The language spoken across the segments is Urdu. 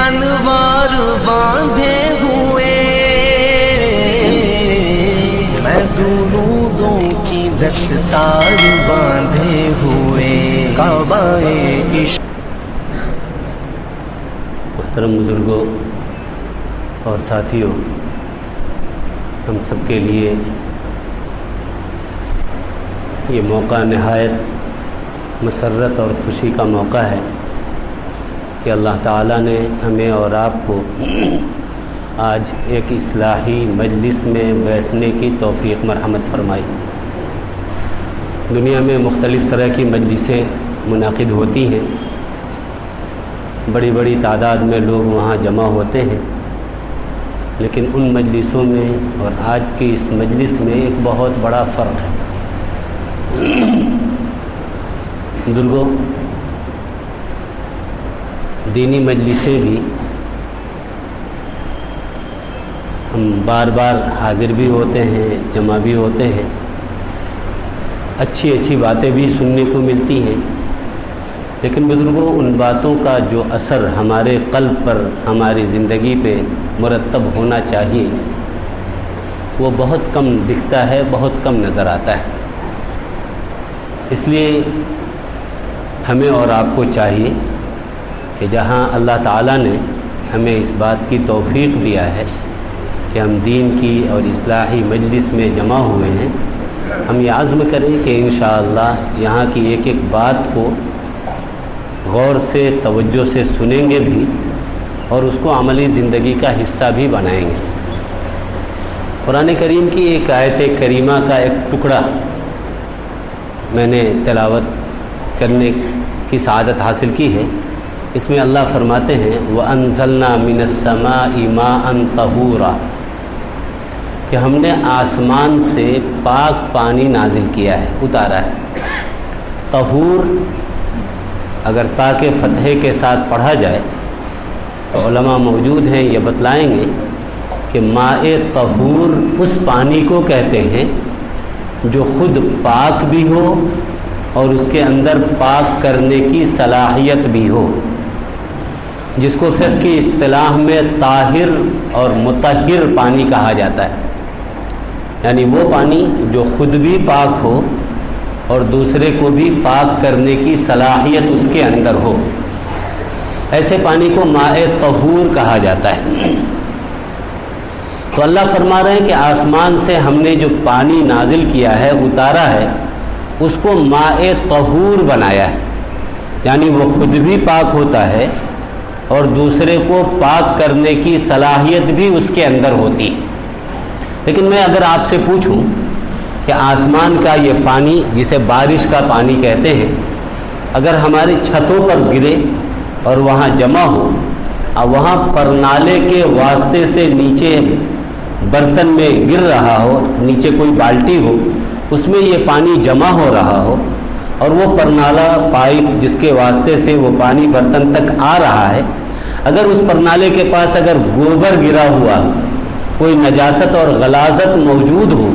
انوار باندھے ہوئے، میں درودوں کی دستار باندھے ہوئے، کعبہ عشق۔ محترم بزرگوں اور ساتھیوں، ہم سب کے لیے یہ موقع نہایت مسرت اور خوشی کا موقع ہے کہ اللہ تعالیٰ نے ہمیں اور آپ کو آج ایک اصلاحی مجلس میں بیٹھنے کی توفیق مرحمت فرمائی۔ دنیا میں مختلف طرح کی مجلسیں منعقد ہوتی ہیں، بڑی بڑی تعداد میں لوگ وہاں جمع ہوتے ہیں، لیکن ان مجلسوں میں اور آج کی اس مجلس میں ایک بہت بڑا فرق ہے۔ بزرگوں، دینی مجلسیں بھی ہم بار بار حاضر بھی ہوتے ہیں، جمع بھی ہوتے ہیں، اچھی اچھی باتیں بھی سننے کو ملتی ہیں، لیکن بزرگوں ان باتوں کا جو اثر ہمارے قلب پر، ہماری زندگی پہ مرتب ہونا چاہیے، وہ بہت کم دکھتا ہے، بہت کم نظر آتا ہے۔ اس لیے ہمیں اور آپ کو چاہیے کہ جہاں اللہ تعالیٰ نے ہمیں اس بات کی توفیق دیا ہے کہ ہم دین کی اور اصلاحی مجلس میں جمع ہوئے ہیں، ہم یہ عزم کریں کہ انشاءاللہ یہاں کی ایک ایک بات کو غور سے، توجہ سے سنیں گے بھی اور اس کو عملی زندگی کا حصہ بھی بنائیں گے۔ قرآن کریم کی ایک آیت کریمہ کا ایک ٹکڑا میں نے تلاوت کرنے کی سعادت حاصل کی ہے۔ اس میں اللہ فرماتے ہیں وَأَنزَلْنَا مِنَ السَّمَاءِ مَاءً طَهُورًا، کہ ہم نے آسمان سے پاک پانی نازل کیا ہے، اتارا ہے۔ طہور اگر تا کے فتحے کے ساتھ پڑھا جائے تو علماء موجود ہیں، یہ بتلائیں گے کہ ماء طہور اس پانی کو کہتے ہیں جو خود پاک بھی ہو اور اس کے اندر پاک کرنے کی صلاحیت بھی ہو، جس کو فقہ کی اصطلاح میں طاہر اور مطہر پانی کہا جاتا ہے، یعنی وہ پانی جو خود بھی پاک ہو اور دوسرے کو بھی پاک کرنے کی صلاحیت اس کے اندر ہو، ایسے پانی کو ماء طہور کہا جاتا ہے۔ تو اللہ فرما رہے ہیں کہ آسمان سے ہم نے جو پانی نازل کیا ہے، اتارا ہے، اس کو ماء طہور بنایا ہے، یعنی وہ خود بھی پاک ہوتا ہے اور دوسرے کو پاک کرنے کی صلاحیت بھی اس کے اندر ہوتی ہے۔ لیکن میں اگر آپ سے پوچھوں کہ آسمان کا یہ پانی جسے بارش کا پانی کہتے ہیں، اگر ہماری چھتوں پر گرے اور وہاں جمع ہو اور وہاں پرنالے کے واسطے سے نیچے برتن میں گر رہا ہو، نیچے کوئی بالٹی ہو، اس میں یہ پانی جمع ہو رہا ہو اور وہ پرنالہ پائپ جس کے واسطے سے وہ پانی برتن تک آ رہا ہے، اگر اس پرنالے کے پاس اگر گوبر گرا ہوا، کوئی نجاست اور غلاظت موجود ہو،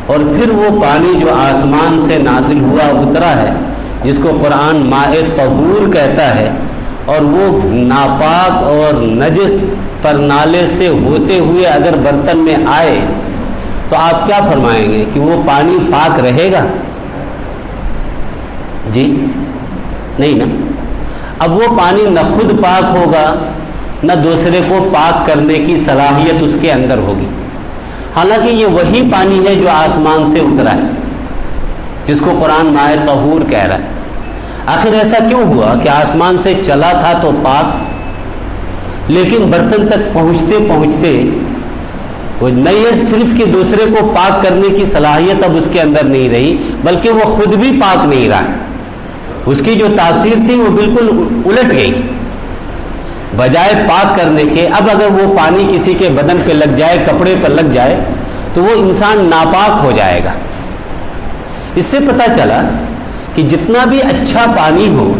اور پھر وہ پانی جو آسمان سے نازل ہوا اترا ہے، جس کو قرآن ماء طہور کہتا ہے، اور وہ ناپاک اور نجس پرنالے سے ہوتے ہوئے اگر برتن میں آئے تو آپ کیا فرمائیں گے کہ وہ پانی پاک رہے گا؟ جی نہیں نا۔ اب وہ پانی نہ خود پاک ہوگا، نہ دوسرے کو پاک کرنے کی صلاحیت اس کے اندر ہوگی، حالانکہ یہ وہی پانی ہے جو آسمان سے اترا ہے، جس کو قرآن ماء طہور کہہ رہا ہے۔ آخر ایسا کیوں ہوا کہ آسمان سے چلا تھا تو پاک، لیکن برتن تک پہنچتے پہنچتے وہ نہیں صرف کہ دوسرے کو پاک کرنے کی صلاحیت اب اس کے اندر نہیں رہی، بلکہ وہ خود بھی پاک نہیں رہا، اس کی جو تاثیر تھی وہ بالکل الٹ گئی۔ بجائے پاک کرنے کے اب اگر وہ پانی کسی کے بدن پہ لگ جائے، کپڑے پر لگ جائے، تو وہ انسان ناپاک ہو جائے گا۔ اس سے پتہ چلا کہ جتنا بھی اچھا پانی ہو،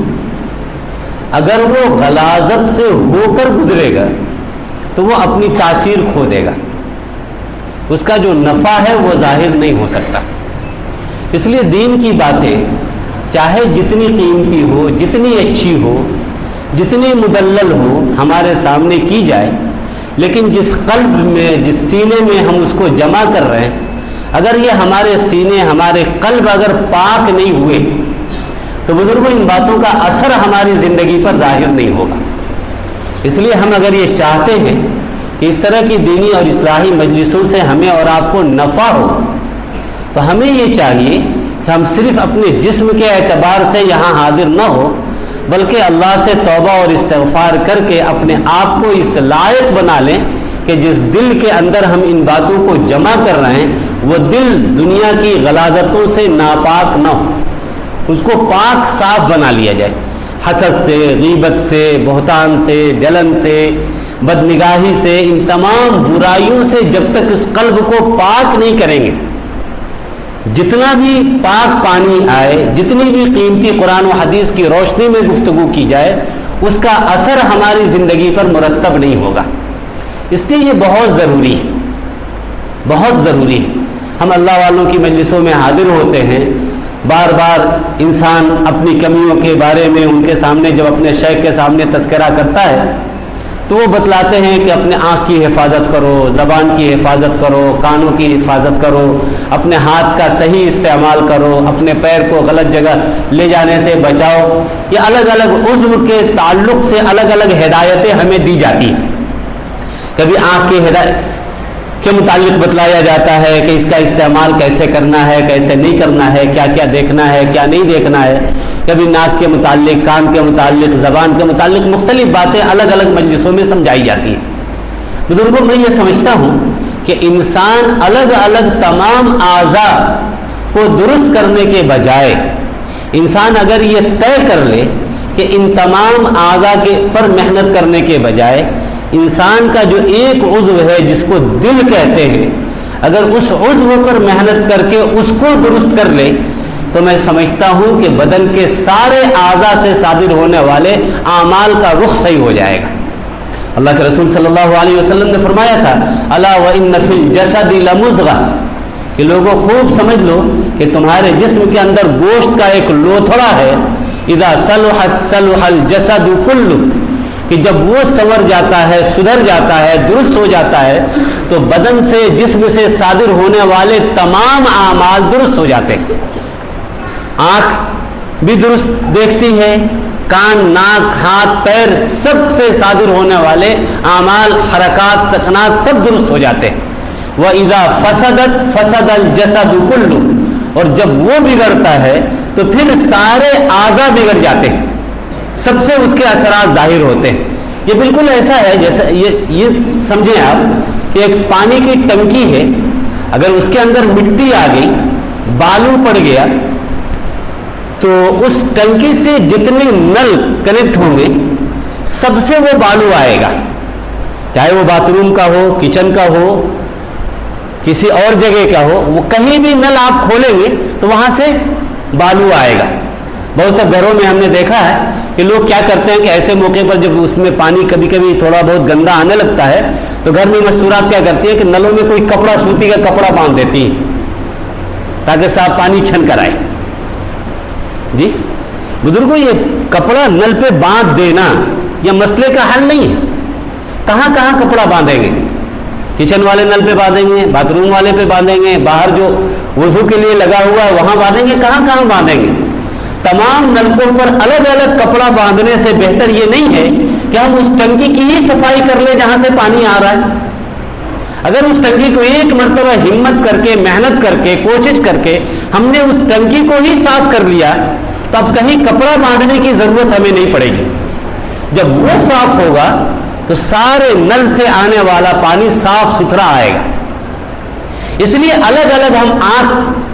اگر وہ غلاظت سے ہو کر گزرے گا تو وہ اپنی تاثیر کھو دے گا، اس کا جو نفع ہے وہ ظاہر نہیں ہو سکتا۔ اس لیے دین کی باتیں چاہے جتنی قیمتی ہو، جتنی اچھی ہو، جتنی مدلل ہو ہمارے سامنے کی جائے، لیکن جس قلب میں، جس سینے میں ہم اس کو جمع کر رہے ہیں، اگر یہ ہمارے سینے، ہمارے قلب اگر پاک نہیں ہوئے تو بزرگوں ان باتوں کا اثر ہماری زندگی پر ظاہر نہیں ہوگا۔ اس لیے ہم اگر یہ چاہتے ہیں کہ اس طرح کی دینی اور اصلاحی مجلسوں سے ہمیں اور آپ کو نفع ہو، تو ہمیں یہ چاہیے کہ ہم صرف اپنے جسم کے اعتبار سے یہاں حاضر نہ ہو، بلکہ اللہ سے توبہ اور استغفار کر کے اپنے آپ کو اس لائق بنا لیں کہ جس دل کے اندر ہم ان باتوں کو جمع کر رہے ہیں وہ دل دنیا کی غلاظتوں سے ناپاک نہ ہو، اس کو پاک صاف بنا لیا جائے، حسد سے، غیبت سے، بہتان سے، جلن سے، بدنگاہی سے، ان تمام برائیوں سے جب تک اس قلب کو پاک نہیں کریں گے، جتنا بھی پاک پانی آئے، جتنی بھی قیمتی قرآن و حدیث کی روشنی میں گفتگو کی جائے، اس کا اثر ہماری زندگی پر مرتب نہیں ہوگا۔ اس لیے یہ بہت ضروری ہے، بہت ضروری ہے۔ ہم اللہ والوں کی مجلسوں میں حاضر ہوتے ہیں، بار بار انسان اپنی کمیوں کے بارے میں ان کے سامنے جب اپنے شیخ کے سامنے تذکرہ کرتا ہے تو وہ بتلاتے ہیں کہ اپنے آنکھ کی حفاظت کرو، زبان کی حفاظت کرو، کانوں کی حفاظت کرو، اپنے ہاتھ کا صحیح استعمال کرو، اپنے پیر کو غلط جگہ لے جانے سے بچاؤ۔ یہ الگ الگ عضو کے تعلق سے الگ الگ ہدایتیں ہمیں دی جاتی ہیں۔ کبھی آنکھ کی ہدایت کے متعلق بتلایا جاتا ہے کہ اس کا استعمال کیسے کرنا ہے، کیسے نہیں کرنا ہے، کیا کیا دیکھنا ہے، کیا نہیں دیکھنا ہے۔ کبھی ناک کے متعلق، کان کے متعلق، زبان کے متعلق مختلف باتیں الگ الگ مجلسوں میں سمجھائی جاتی ہیں۔ بزرگوں میں یہ سمجھتا ہوں کہ انسان الگ الگ تمام اعضاء کو درست کرنے کے بجائے انسان اگر یہ طے کر لے کہ ان تمام اعضاء کے پر محنت کرنے کے بجائے انسان کا جو ایک عضو ہے جس کو دل کہتے ہیں، اگر اس عضو پر محنت کر کے اس کو درست کر لے تو میں سمجھتا ہوں کہ بدن کے سارے اعضاء سے صادر ہونے والے اعمال کا رخ صحیح ہو جائے گا۔ اللہ کے رسول صلی اللہ علیہ وسلم نے فرمایا تھا، الا وان فی الجسد لمضغہ، کہ لوگوں خوب سمجھ لو کہ تمہارے جسم کے اندر گوشت کا ایک لوتھڑا ہے، اذا صلحت صلح الجسد کلہ، کہ جب وہ سنور جاتا ہے، سدھر جاتا ہے، درست ہو جاتا ہے تو بدن سے، جسم سے صادر ہونے والے تمام اعمال درست ہو جاتے ہیں۔ آنکھ بھی درست دیکھتی ہے، کان، ناک، ہاتھ، پیر، سب سے صادر ہونے والے اعمال، حرکات، سکنات سب درست ہو جاتے ہیں۔ وَإِذَا فَسَدَتْ فَسَدَ الْجَسَدُ كُلُّ، اور جب وہ بگڑتا ہے تو پھر سارے اعضاء بگڑ جاتے ہیں، سب سے اس کے اثرات ظاہر ہوتے ہیں۔ یہ بالکل ایسا ہے جیسا یہ سمجھیں آپ کہ ایک پانی کی ٹنکی ہے، اگر اس کے اندر مٹی آ گئی، بالو پڑ گیا تو اس ٹنکی سے جتنے نل کنیکٹ ہوں گے سب سے وہ بالو آئے گا، چاہے وہ باتھ روم کا ہو، کچن کا ہو، کسی اور جگہ کا ہو، وہ کہیں بھی نل آپ کھولیں گے تو وہاں سے بالو آئے گا۔ بہت سے گھروں میں ہم نے دیکھا ہے کہ لوگ کیا کرتے ہیں کہ ایسے موقع پر جب اس میں پانی کبھی کبھی تھوڑا بہت گندا آنے لگتا ہے تو گھر میں مستورات کیا کرتی ہے کہ نلوں میں کوئی کپڑا، سوتی کا کپڑا باندھ دیتی ہیں تاکہ صاف پانی چھن کر آئے۔ جی بزرگوں، یہ کپڑا نل پہ باندھ دینا یہ مسئلے کا حل نہیں ہے۔ کہاں کہاں کپڑا باندھیں گے؟ کچن والے نل پہ باندھیں گے، باتھ روم والے پہ باندھیں گے، باہر جو وضو کے لیے لگا ہوا ہے وہاں باندھیں گے، کہاں کہاں باندھیں گے؟ تمام نلکوں پر الگ الگ کپڑا باندھنے سے بہتر یہ نہیں ہے کہ ہم اس ٹنکی کی ہی صفائی کر لیں جہاں سے پانی آ رہا ہے۔ اگر اس ٹنکی کو ایک مرتبہ ہمت کر کے، محنت کر کے، کوشش کر کے ہم نے اس ٹنکی کو ہی صاف کر لیا تو اب کہیں کپڑا باندھنے کی ضرورت ہمیں نہیں پڑے گی۔ جب وہ صاف ہوگا تو سارے نل سے آنے والا پانی صاف ستھرا آئے گا۔ اس لیے الگ الگ ہم آنکھ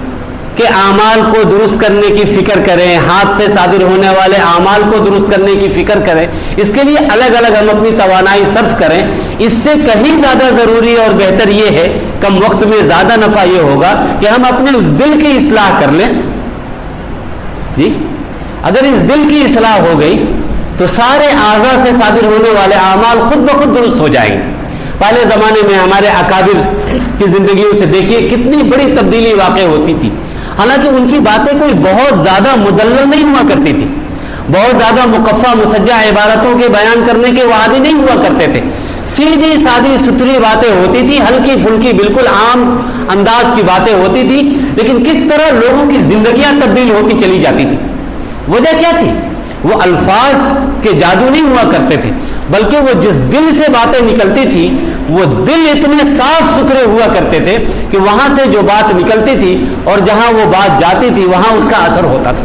کے اعمال کو درست کرنے کی فکر کریں، ہاتھ سے صادر ہونے والے اعمال کو درست کرنے کی فکر کریں، اس کے لیے الگ الگ ہم اپنی توانائی صرف کریں۔ اس سے کہیں زیادہ ضروری اور بہتر یہ ہے، کم وقت میں زیادہ نفع یہ ہوگا کہ ہم اپنے اس دل کی اصلاح کر لیں۔ جی اگر اس دل کی اصلاح ہو گئی تو سارے اعضاء سے صادر ہونے والے اعمال خود بخود درست ہو جائیں گے۔ پہلے زمانے میں ہمارے اکابر کی زندگیوں سے دیکھیے کتنی بڑی تبدیلی واقع ہوتی تھی، حالانکہ ان کی باتیں کوئی بہت زیادہ مدلل نہیں ہوا کرتی تھی۔ بہت زیادہ مقفع مسجع عبارتوں کے بیان کرنے کے وہ عادی نہیں ہوا کرتے تھے. سیدھی سادی ستھری باتیں ہوتی تھی, ہلکی پھلکی بالکل عام انداز کی باتیں ہوتی تھی, لیکن کس طرح لوگوں کی زندگیاں تبدیل ہوتی چلی جاتی تھی. وجہ کیا تھی؟ وہ الفاظ کے جادو نہیں ہوا کرتے تھے, بلکہ وہ جس دل سے باتیں نکلتی تھی وہ دل اتنے صاف ستھرے ہوا کرتے تھے کہ وہاں سے جو بات نکلتی تھی اور جہاں وہ بات جاتی تھی وہاں اس کا اثر ہوتا تھا.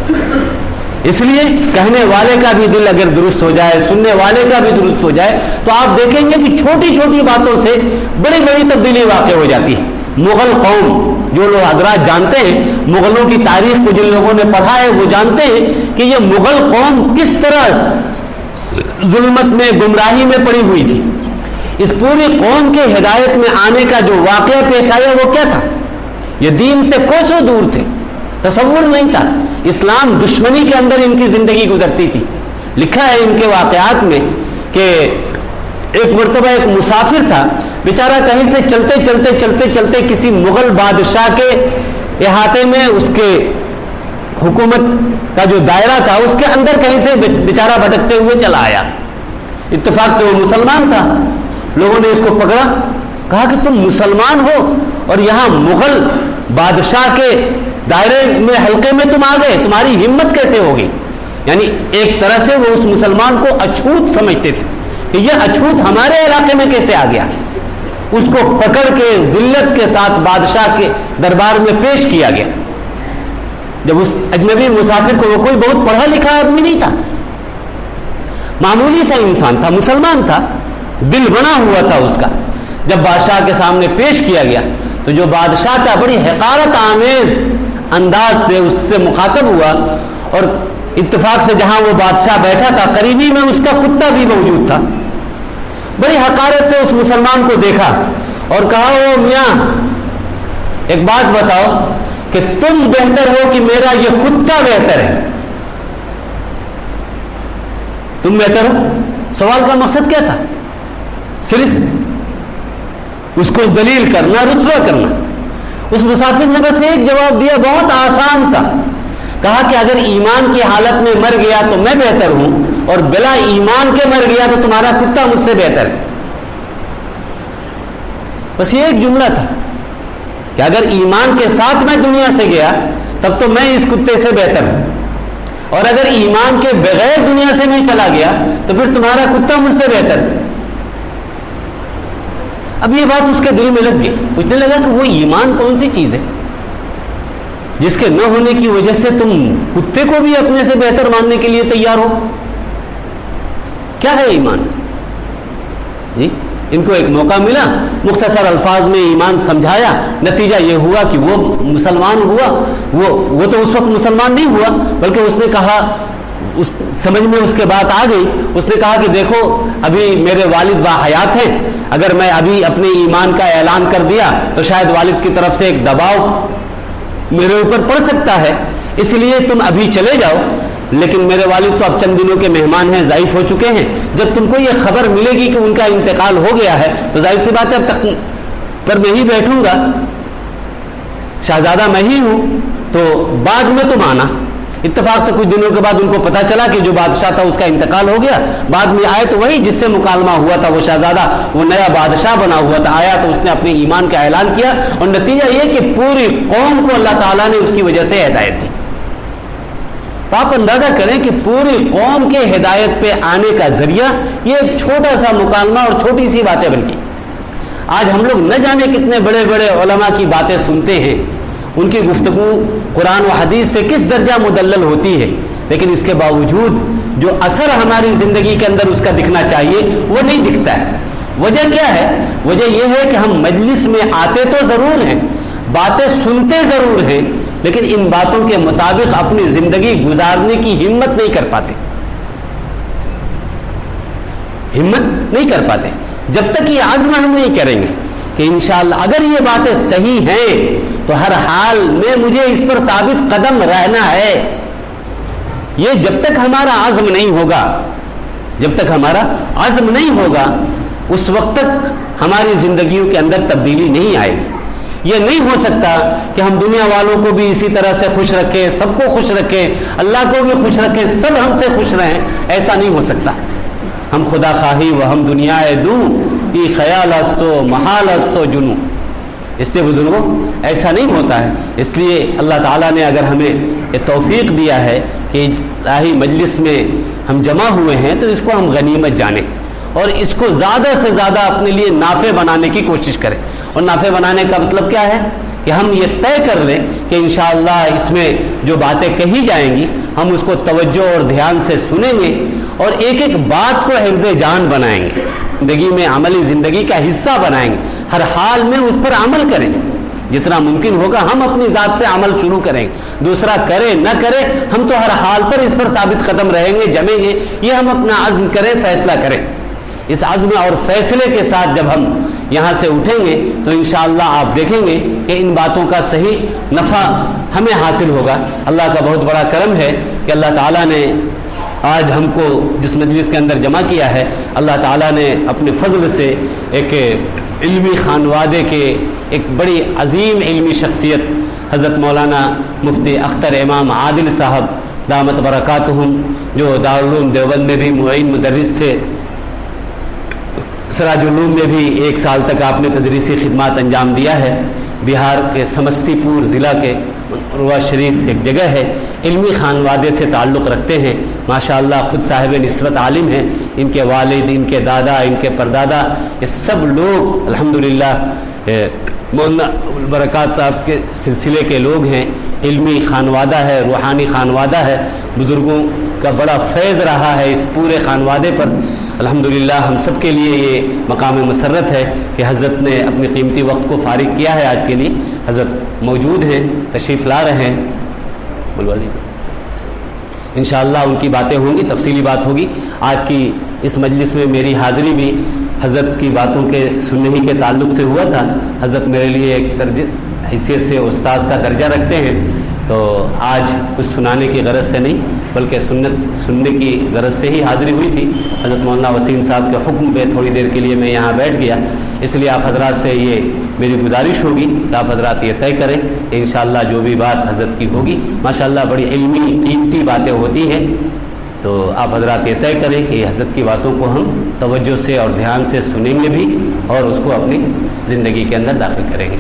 اس لیے کہنے والے کا بھی دل اگر درست ہو جائے, سننے والے کا بھی درست ہو جائے, تو آپ دیکھیں گے کہ چھوٹی چھوٹی باتوں سے بڑی بڑی تبدیلی واقع ہو جاتی ہے. مغل قوم, جو لوگ حضرات جانتے ہیں مغلوں کی تاریخ کو, جن لوگوں نے پڑھا ہے وہ جانتے ہیں کہ یہ مغل قوم کس طرح ظلمت میں, گمراہی میں پڑی ہوئی تھی. اس پوری قوم کے ہدایت میں آنے کا جو واقعہ پیش آیا وہ کیا تھا؟ یہ دین سے کوسوں دور تھے, تصور نہیں تھا. اسلام دشمنی کے اندر ان کی زندگی گزرتی تھی. لکھا ہے ان کے واقعات میں کہ ایک مرتبہ ایک مسافر تھا, بیچارہ کہیں سے چلتے چلتے چلتے چلتے کسی مغل بادشاہ کے احاطے میں, اس کے حکومت کا جو دائرہ تھا اس کے اندر کہیں سے بیچارہ بھٹکتے ہوئے چلا آیا. اتفاق سے وہ مسلمان تھا. لوگوں نے اس کو پکڑا, کہا کہ تم مسلمان ہو اور یہاں مغل بادشاہ کے دائرے میں, حلقے میں تم آ گئے, تمہاری ہمت کیسے ہوگی؟ یعنی ایک طرح سے وہ اس مسلمان کو اچھوت سمجھتے تھے کہ یہ اچھوت ہمارے علاقے میں کیسے آ گیا. اس کو پکڑ کے ذلت کے ساتھ بادشاہ کے دربار میں پیش کیا گیا. جب اس اجنبی مسافر کو, وہ کوئی بہت پڑھا لکھا آدمی نہیں تھا, معمولی سا انسان تھا, مسلمان تھا, دل بنا ہوا تھا اس کا, جب بادشاہ کے سامنے پیش کیا گیا تو جو بادشاہ تھا بڑی حقارت آمیز انداز سے اس سے مخاطب ہوا, اور اتفاق سے جہاں وہ بادشاہ بیٹھا تھا قریبی میں اس کا کتا بھی موجود تھا. بڑی حقارت سے اس مسلمان کو دیکھا اور کہا, او میاں ایک بات بتاؤ کہ تم بہتر ہو کہ میرا یہ کتا بہتر ہے؟ تم بہتر ہو. سوال کا مقصد کیا تھا؟ صرف اس کو ذلیل کرنا, رسوا کرنا. اس مسافر نے بس ایک جواب دیا, بہت آسان سا, کہا کہ اگر ایمان کی حالت میں مر گیا تو میں بہتر ہوں, اور بلا ایمان کے مر گیا تو تمہارا کتا مجھ سے بہتر ہے. بس یہ ایک جملہ تھا کہ اگر ایمان کے ساتھ میں دنیا سے گیا تب تو میں اس کتے سے بہتر ہوں, اور اگر ایمان کے بغیر دنیا سے نہیں چلا گیا تو پھر تمہارا کتا مجھ سے بہتر ہے. اب یہ بات اس کے دل میں لگ گئی, پوچھنے لگا کہ وہ ایمان کون سی چیز ہے جس کے نہ ہونے کی وجہ سے تم کتے کو بھی اپنے سے بہتر ماننے کے لیے تیار ہو؟ کیا ہے ایمان؟ جی ان کو ایک موقع ملا, مختصر الفاظ میں ایمان سمجھایا, نتیجہ یہ ہوا کہ وہ مسلمان ہوا. وہ تو اس وقت مسلمان نہیں ہوا, بلکہ اس نے کہا, اس سمجھ میں اس کے بات آ گئی, اس نے کہا کہ دیکھو ابھی میرے والد باحیات ہیں, اگر میں ابھی اپنے ایمان کا اعلان کر دیا تو شاید والد کی طرف سے ایک دباؤ میرے اوپر پڑ سکتا ہے, اس لیے تم ابھی چلے جاؤ. لیکن میرے والد تو اب چند دنوں کے مہمان ہیں, ضعیف ہو چکے ہیں, جب تم کو یہ خبر ملے گی کہ ان کا انتقال ہو گیا ہے تو ظاہر سی بات ہے اب تک پر میں ہی بیٹھوں گا, شہزادہ میں ہی ہوں, تو بعد میں تم آنا. اتفاق سے کچھ دنوں کے بعد ان کو پتا چلا کہ جو بادشاہ تھا اس کا انتقال ہو گیا. بعد میں آئے تو وہی جس سے مکالمہ ہوا تھا, وہ شہزادہ, وہ نیا بادشاہ بنا ہوا تھا, آیا تو اس نے اپنے ایمان کا اعلان کیا, اور نتیجہ یہ کہ پوری قوم کو اللہ تعالیٰ نے اس کی وجہ سے ہدایت دی. تو آپ اندازہ کریں کہ پوری قوم کے ہدایت پہ آنے کا ذریعہ یہ ایک چھوٹا سا مکالمہ اور چھوٹی سی باتیں بن گئی. آج ہم لوگ نہ جانے کتنے بڑے بڑے علماء کی باتیں سنتے ہیں, ان کی گفتگو قرآن و حدیث سے کس درجہ مدلل ہوتی ہے, لیکن اس کے باوجود جو اثر ہماری زندگی کے اندر اس کا دکھنا چاہیے وہ نہیں دکھتا ہے. وجہ کیا ہے؟ وجہ یہ ہے کہ ہم مجلس میں آتے تو ضرور ہیں, باتیں سنتے ضرور ہیں, لیکن ان باتوں کے مطابق اپنی زندگی گزارنے کی ہمت نہیں کر پاتے. ہمت نہیں کر پاتے جب تک یہ عزم ہم نہیں کریں گے کہ انشاءاللہ اگر یہ باتیں صحیح ہیں تو ہر حال میں مجھے اس پر ثابت قدم رہنا ہے. یہ جب تک ہمارا عزم نہیں ہوگا, جب تک ہمارا عزم نہیں ہوگا, اس وقت تک ہماری زندگیوں کے اندر تبدیلی نہیں آئے گی. یہ نہیں ہو سکتا کہ ہم دنیا والوں کو بھی اسی طرح سے خوش رکھیں، سب کو خوش رکھیں، اللہ کو بھی خوش رکھیں، سب ہم سے خوش رہیں، ایسا نہیں ہو سکتا۔ ہم خدا خواہی و ہم دنیا دوں ای خیال استو محال استو جنو، اس لیے بزرگوں ایسا نہیں ہوتا ہے۔ اس لیے اللہ تعالیٰ نے اگر ہمیں یہ توفیق دیا ہے کہ الہی مجلس میں ہم جمع ہوئے ہیں تو اس کو ہم غنیمت جانیں اور اس کو زیادہ سے زیادہ اپنے لیے نافع بنانے کی کوشش کریں۔ اور نافع بنانے کا مطلب کیا ہے کہ ہم یہ طے کر لیں کہ انشاءاللہ اس میں جو باتیں کہی جائیں گی ہم اس کو توجہ اور دھیان سے سنیں گے اور ایک ایک بات کو حفظ جان بنائیں گے، زندگی میں عملی زندگی کا حصہ بنائیں گے، ہر حال میں اس پر عمل کریں گے۔ جتنا ممکن ہوگا ہم اپنی ذات سے عمل شروع کریں گے، دوسرا کرے نہ کرے ہم تو ہر حال پر اس پر ثابت قدم رہیں گے، جمیں گے۔ یہ ہم اپنا عزم کریں، فیصلہ کریں۔ اس عزم اور فیصلے کے ساتھ جب ہم یہاں سے اٹھیں گے تو انشاءاللہ آپ دیکھیں گے کہ ان باتوں کا صحیح نفع ہمیں حاصل ہوگا۔ اللہ کا بہت بڑا کرم ہے کہ اللہ تعالیٰ نے آج ہم کو جس مجلس کے اندر جمع کیا ہے، اللہ تعالیٰ نے اپنے فضل سے ایک علمی خانوادے کے ایک بڑی عظیم علمی شخصیت حضرت مولانا مفتی اختر امام عادل صاحب دامت برکاتہم، جو دارالعلوم دیوبند میں بھی معین مدرس تھے، سراج علوم میں بھی 1 سال تک آپ نے تدریسی خدمات انجام دیا ہے۔ بہار کے سمستی پور ضلع کے عروہ شریف ایک جگہ ہے، علمی خانوادے سے تعلق رکھتے ہیں، ماشاءاللہ خود صاحب نسبت عالم ہیں، ان کے والد، ان کے دادا، ان کے پردادا، یہ سب لوگ الحمدللہ مولانا برکات صاحب کے سلسلے کے لوگ ہیں، علمی خانوادہ ہے، روحانی خانوادہ ہے، بزرگوں کا بڑا فیض رہا ہے اس پورے خانوادے پر۔ الحمدللہ ہم سب کے لیے یہ مقام مسرت ہے کہ حضرت نے اپنے قیمتی وقت کو فارغ کیا ہے آج کے لیے۔ حضرت موجود ہیں، تشریف لا رہے ہیں، بلوالی انشاءاللہ ان کی باتیں ہوں گی، تفصیلی بات ہوگی۔ آج کی اس مجلس میں میری حاضری بھی حضرت کی باتوں کے سننے ہی کے تعلق سے ہوا تھا۔ حضرت میرے لیے ایک حیثیت سے استاذ کا درجہ رکھتے ہیں، تو آج کچھ سنانے کی غرض سے نہیں بلکہ سننے کی غرض سے ہی حاضری ہوئی تھی۔ حضرت مولانا وسیم صاحب کے حکم پہ تھوڑی دیر کے لیے میں یہاں بیٹھ گیا، اس لیے آپ حضرات سے یہ میری گزارش ہوگی کہ آپ حضرات یہ طے کریں کہ انشاءاللہ جو بھی بات حضرت کی ہوگی، ماشاءاللہ بڑی علمی قیمتی باتیں ہوتی ہیں، تو آپ حضرات یہ طے کریں کہ حضرت کی باتوں کو ہم توجہ سے اور دھیان سے سنیں گے بھی اور اس کو اپنی زندگی کے اندر داخل کریں گے۔